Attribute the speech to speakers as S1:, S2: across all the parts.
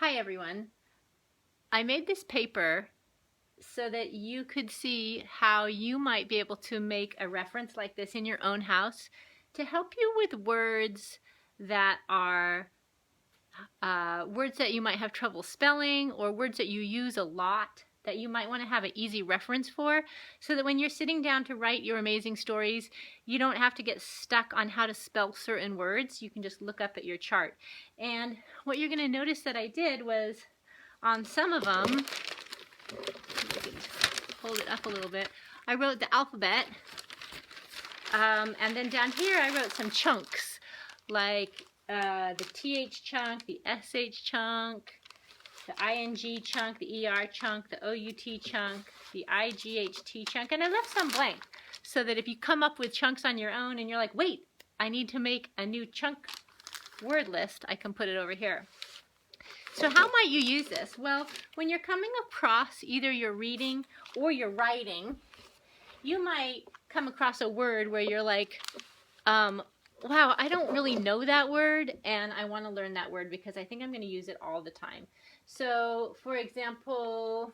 S1: Hi everyone. I made this paper so that you could see how you might be able to make a reference like this in your own house to help you with words that are words that you might have trouble spelling, or words that you use a lot that you might want to have an easy reference for, so that when you're sitting down to write your amazing stories, you don't have to get stuck on how to spell certain words. You can just look up at your chart. And what you're going to notice that I did was on some of them, hold it up a little bit, I wrote the alphabet, and then down here I wrote some chunks, like the TH chunk, the SH chunk, the ING chunk, the ER chunk, the OUT chunk, the IGHT chunk, and I left some blank so that if you come up with chunks on your own and you're like, wait, I need to make a new chunk word list, I can put it over here. So how might you use this? Well, when you're coming across either your reading or your writing, you might come across a word where you're like, wow, I don't really know that word, and I want to learn that word because I think I'm going to use it all the time. So, for example,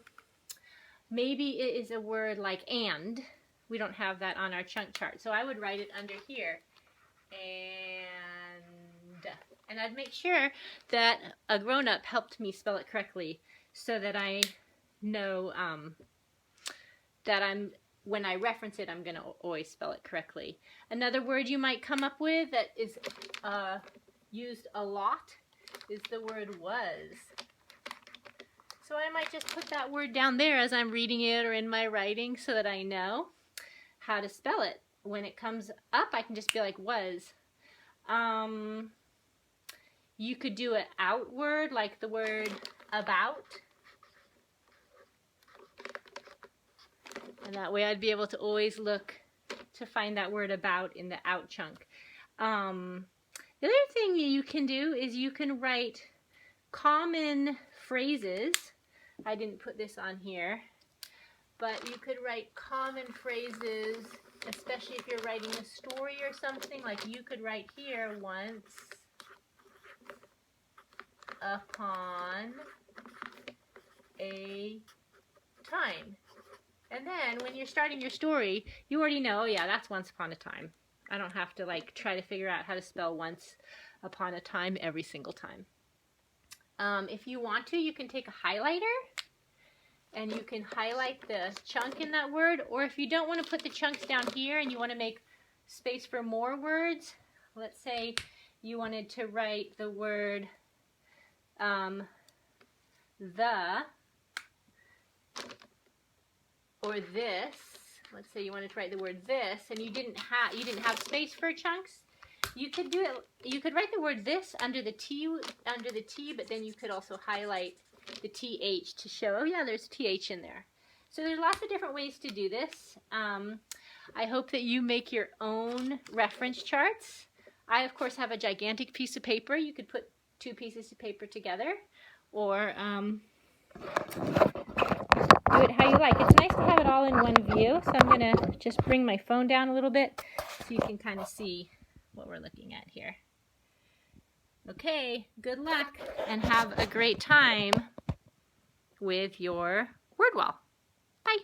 S1: maybe it is a word like and. We don't have that on our chunk chart, so I would write it under here. And I'd make sure that a grown-up helped me spell it correctly so that I know that when I reference it, I'm going to always spell it correctly. Another word you might come up with that is used a lot is the word was. So I might just put that word down there as I'm reading it or in my writing so that I know how to spell it. When it comes up, I can just be like was. You could do an out word, like the word about. And that way I'd be able to always look to find that word about in the out chunk. The other thing you can do is you can write common phrases. I didn't put this on here, but you could write common phrases, especially if you're writing a story or something. Like you could write here, once upon a time. And then when you're starting your story, you already know, oh yeah, that's once upon a time. I don't have to like try to figure out how to spell once upon a time every single time. If you want to, you can take a highlighter and you can highlight the chunk in that word. Or if you don't want to put the chunks down here and you want to make space for more words, let's say you wanted to write the word the or this. Let's say you wanted to write the word this and you didn't have space for chunks. You could do it. You could write the word this under the T, but then you could also highlight the TH to show, oh yeah, there's TH in there. So there's lots of different ways to do this. I hope that you make your own reference charts. I, of course, have a gigantic piece of paper. You could put two pieces of paper together, or do it how you like. It's nice to have it all in one view, so I'm going to just bring my phone down a little bit so you can kind of see what we're looking at here. Okay, good luck and have a great time with your word wall. Bye.